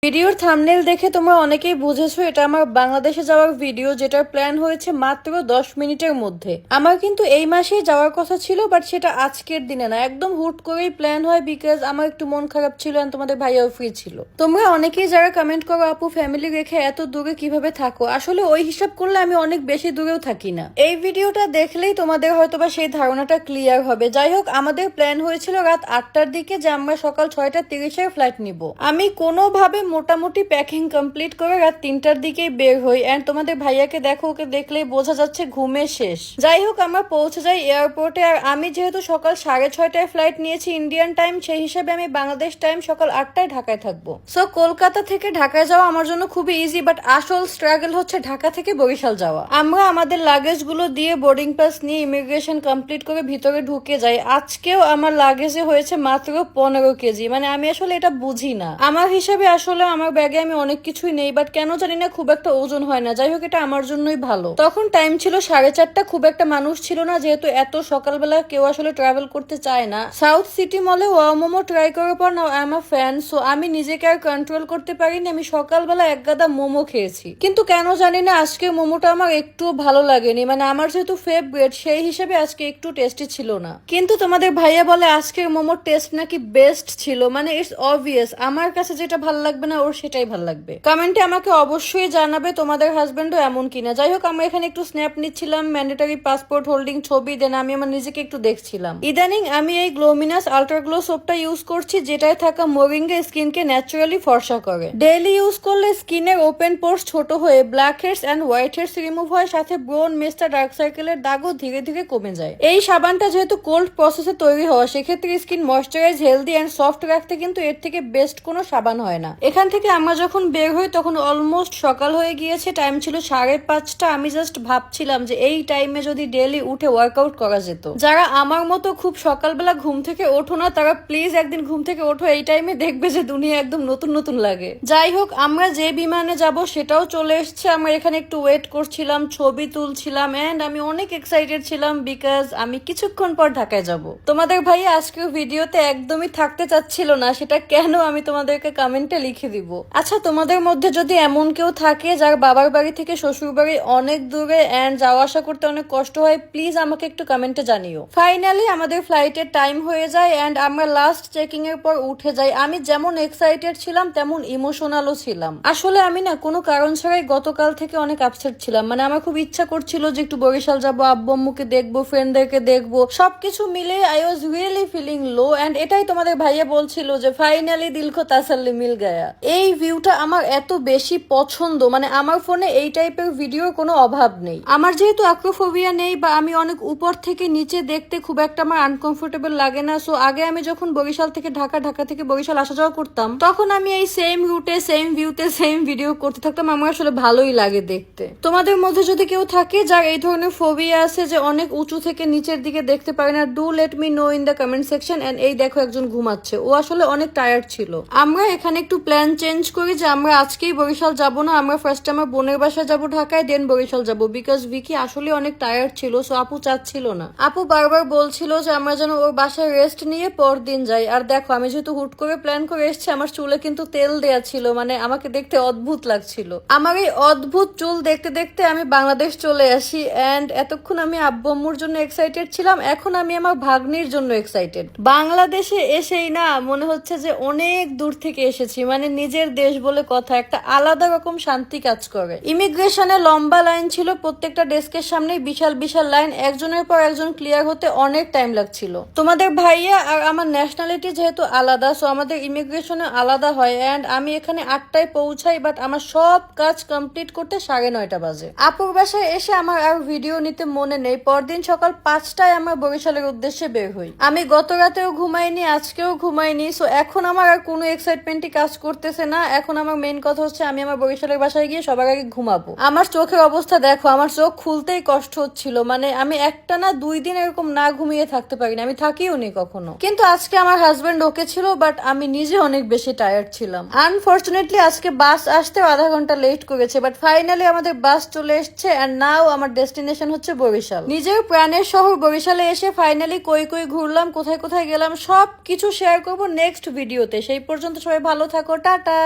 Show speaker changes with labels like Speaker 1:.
Speaker 1: ভিডিওর থাম্বনেল দেখে তোমরা অনেকেই বুঝেছো এটা আমার বাংলাদেশে যাওয়ার ভিডিও, যেটার প্ল্যান হয়েছে মাত্র 10 মিনিটের মধ্যে। আমার কিন্তু এই মাসেই যাওয়ার কথা ছিল, বাট সেটা আজকের দিনে না, একদম হুট করেই প্ল্যান হয়, বিকজ আমার একটু মন খারাপ ছিল আর তোমাদের ভাইয়াও ফ্রি ছিল। তোমরা অনেকেই যারা কমেন্ট করো আপু ফ্যামিলি রেখে এত দূরে কিভাবে থাকো, আসলে ওই হিসাব করলে আমি অনেক বেশি দূরেও থাকি না। এই ভিডিওটা দেখলেই তোমাদের হয়তোবা সেই ধারণাটা ক্লিয়ার হবে। যাই হোক, আমাদের প্ল্যান হয়েছিল রাত 8টার দিকে যে আমরা সকাল 6:30-এর ফ্লাইট নিব। আমি কোনোভাবে মোটামুটি প্যাকিং কমপ্লিট করে রাত 3টার দিকেই বের হই, এন্ড তোমাদের ভাইয়াকে দেখো, ওকে দেখলেই বোঝা যাচ্ছে ঘুমে শেষ। যাই হোক, আমরা পৌঁছে যাই এয়ারপোর্টে, আর আমি যেহেতু সকাল 6:30টায় ফ্লাইট নিয়েছি ইন্ডিয়ান টাইম, সেই হিসাবে আমি বাংলাদেশ টাইম সকাল 8টায় ঢাকায় থাকবো। সো কলকাতা থেকে ঢাকায় যাওয়া আমার জন্য খুবই ইজি, বাট আসল স্ট্রাগল হচ্ছে ঢাকা থেকে বরিশাল যাওয়া। আমরা আমাদের লাগেজ গুলো দিয়ে বোর্ডিং পাস নিয়ে ইমিগ্রেশন কমপ্লিট করে ভিতরে ঢুকে যাই। আজকেও আমার লাগেজে হয়েছে মাত্র 15 কেজি, মানে আমি আসলে এটা বুঝি না। আমার হিসাবে আসলে আমার ব্যাগে আমি অনেক কিছুই নেই, বাট কেন জানি না খুব একটা ওজন হয় না। যাই হোক, এটা আমার জন্যই ভালো। তখন টাইম ছিল 4:30, খুব একটা মানুষ ছিল না, যেহেতু এত সকালবেলা কেউ আসলে ট্রাভেল করতে চায় না। সাউথ সিটি মলে ওয়াও মোমো ট্রাই করার পর না I am a fan, so আমি নিজেকে আর কন্ট্রোল করতে পারিনি, আমি সকালবেলা এক গাদা মোমো খেয়েছি। কিন্তু কেন জানি না আজকে মোমোটা আমার একটু ভালো লাগেনি, মানে আমার যেহেতু ফেভারিট সেই হিসেবে আজকে একটু টেস্টি ছিল না। কিন্তু তোমাদের ভাইয়া বলে আজকের মোমোর টেস্ট নাকি বেস্ট ছিল, মানে ইটস অবভিয়াস আমার কাছে যেটা ভালো লাগবে না ওর সেটাই ভালো লাগবে। কমেন্টে আমাকে অবশ্যই জানাবে তোমাদের হাজবেন্ডও এমন কিনা। যাই হোক, আমরা এখানে একটু স্ন্যাপ নিচ্ছিলাম, ম্যান্ডেটরি পাসপোর্ট হোল্ডিং ছবি, দেন আমি আমার নিজেকে একটু দেখছিলাম। ইদানিং আমি এই গ্লোমিনাস আল্ট্রা গ্লো সোপটা ইউজ করছি, যেটায় থাকা মোরিঙ্গা স্কিনকে ন্যাচারালি ফর্সা করে। ডেইলি ইউজ করলে স্কিনের ওপেন পোর্স ছোট হয়ে blackheads and whiteheads remove হয়, সাথে ব্রোন মেস্টা ডার্ক সার্কেলের দাগও ধীরে ধীরে কমে যায়। এই সাবানটা যেহেতু কোল্ড প্রসেসে তৈরি হওয়া, সেক্ষেত্রে skin moisturize, healthy and soft রাখতে কিন্তু এর থেকে বেস্ট কোনো সাবান হয় না। এখান থেকে আমরা যখন বের হই তখন অলমোস্ট সকাল হয়ে গিয়েছে, টাইম ছিল 5:30। আমি জাস্ট ভাবছিলাম যে এই টাইমে যদি ডেইলি উঠে ওয়ার্কআউট করা যেত। যারা আমার মতো খুব সকালবেলা ঘুম থেকে ওঠো না, তারা প্লিজ একদিন ঘুম থেকে ওঠো, এই টাইমে দেখবে যে দুনিয়া একদম নতুন নতুন লাগে। যাই হোক, আমরা যে বিমানে যাব সেটাও চলে এসছে। আমরা এখানে একটু ওয়েট করছিলাম, ছবি তুলছিলাম, এন্ড আমি অনেক এক্সাইটেড ছিলাম, বিকজ আমি কিছুক্ষণ পর ঢাকায় যাব। তোমাদের ভাই আজকের ভিডিওতে একদমই থাকতে চাচ্ছিল না, সেটা কেন আমি তোমাদেরকে কমেন্টে লিখে দিব। আচ্ছা, তোমাদের মধ্যে যদি এমন কেউ থাকে যার বাবার বাড়ি থেকে শ্বশুর বাড়ি অনেক দূরে এন্ড যাওয়া আসা করতে অনেক কষ্ট হয়, প্লিজ আমাকে একটু কমেন্টে জানিও। ফাইনালি আমাদের ফ্লাইটের টাইম হয়ে যায় এন্ড আমরা লাস্ট চেকিং এর পর উঠে যাই। আমি যেমন এক্সাইটেড ছিলাম তেমন ইমোশনালও ছিলাম। আসলে আমি না কোনো কারণ ছাড়াই গতকাল থেকে অনেক আপসেট ছিলাম, মানে আমার খুব ইচ্ছা করছিল যে একটু বরিশাল যাবো, আব্বু আম্মুকে দেখবো, ফ্রেন্ডদেরকে দেখবো, সবকিছু মিলে I was really feeling low. And এটাই তোমাদের ভাইয়া বলছিল যে ফাইনালি দিল কো তাসাল্লি মিল গায়া। এই ভিউটা আমার এত বেশি পছন্দ, মানে আমার ফোনে এই টাইপের ভিডিওর কোনো অভাব নেই। আমার যেহেতু অ্যাক্রোফোবিয়া নেই বা আমি অনেক উপর থেকে নিচে দেখতে খুব একটা আমার আনকমফোর্টেবল লাগে না, সো আগে আমি যখন বরিশাল থেকে ঢাকা থেকে বরিশাল আসা যাওয়া করতাম, তখন আমি এই সেম রুটে সেম ভিউতে সেম ভিডিও করতে থাকতাম। আমার আসলে ভালোই লাগে দেখতে। তোমাদের মধ্যে যদি কেউ থাকে যার এই ধরনের ফোবিয়া আছে যে অনেক উঁচু থেকে নিচের দিকে দেখতে পারে না, do let me know in the comment section. And এই দেখো একজন ঘুমাচ্ছে, ও আসলে অনেক টায়ার্ড ছিল। আমরা এখানে একটু প্ল্যান চেঞ্জ করি যে আমরা আজকেই বরিশাল যাব না, আমরা ফার্স্ট আমার বোনের বাসায় যাবো ঢাকায়, দেন বরিশাল যাব, বিকজ ভিকি আসলে অনেক টায়ার্ড ছিল, সো আপু চাচ্ছিল না। আপু বারবার বলছিল যে আমরা যেন ওর বাসায় রেস্ট নিয়ে পরদিন যাই। আর দেখো, আমি যেহেতু হুট করে প্ল্যান করে এসেছি, আমার চুলে কিন্তু তেল দেয়া ছিল, মানে আমাকে দেখতে অদ্ভুত লাগছিল। আমার এই অদ্ভুত চুল দেখতে দেখতে আমি বাংলাদেশ চলে আসি, এন্ড এতক্ষণ আমি আব্বু আম্মুর জন্য এক্সাইটেড ছিলাম, এখন আমি আমার ভাগ্নির জন্য এক্সাইটেড। বাংলাদেশে এসেই না মনে হচ্ছে যে অনেক দূর থেকে এসেছি, মানে নিজের দেশ বলে কথা, একটা আলাদা রকম শান্তি কাজ করে। ইমিগ্রেশনে লম্বা লাইন ছিল, প্রত্যেকটা ডেস্কের সামনে বিশাল বিশাল লাইন, একজনের পর একজন ক্লিয়ার হতে অনেক টাইম লাগছিল। তোমাদের ভাইয়া আর আমার ন্যাশনালিটি যেহেতু আলাদা, সো আমাদের ইমিগ্রেশনে আলাদা হয়, এন্ড আমি এখানে 8টায় পৌঁছাই, বাট আমার সব কাজ কমপ্লিট করতে 9:30 বাজে। আপুর বাসায় এসে আমার আর ভিডিও নিতে মনে নেই। পরদিন সকাল 5টায় আমরা বরিশালের উদ্দেশ্যে বের হই। আমি গত রাতেও ঘুমাইনি, আজকেও ঘুমাইনি, সো এখন আমার আর কোনো এক্সাইটমেন্টই কাজ করতেছে না। এখন আমার মেইন কথা হচ্ছে আমি আমার বরিশালের বাসায় গিয়ে সবার আগে ঘুমাবো। আমার চোখের অবস্থা দেখো, আমার চোখ খুলতেই কষ্ট হচ্ছিল, মানে আমি একটা না 2 দিন এরকম না ঘুমিয়ে থাকতে পারিনি, আমি থাকিও নি কখনো। কিন্তু আজকে আমার হাজবেন্ড ওকে ছিল, বাট আমি নিজে অনেক বেশি টায়ার্ড ছিলাম। আনফরচুনেটলি আজকে বাস আসতে আধা ঘন্টা লেট করেছে, বাট ফাইনালি আমাদের বাস চলে এসছে, এন্ড নাও আমার ডেস্টিনেশন হচ্ছে বরিশাল। নিজের প্রাণের শহর বরিশালে এসে ফাইনালি কই কই ঘুরলাম, কোথায় কোথায় গেলাম, সব কিছু শেয়ার করবো নেক্সট ভিডিওতে। সেই পর্যন্ত সবাই ভালো থাকো, টাটা।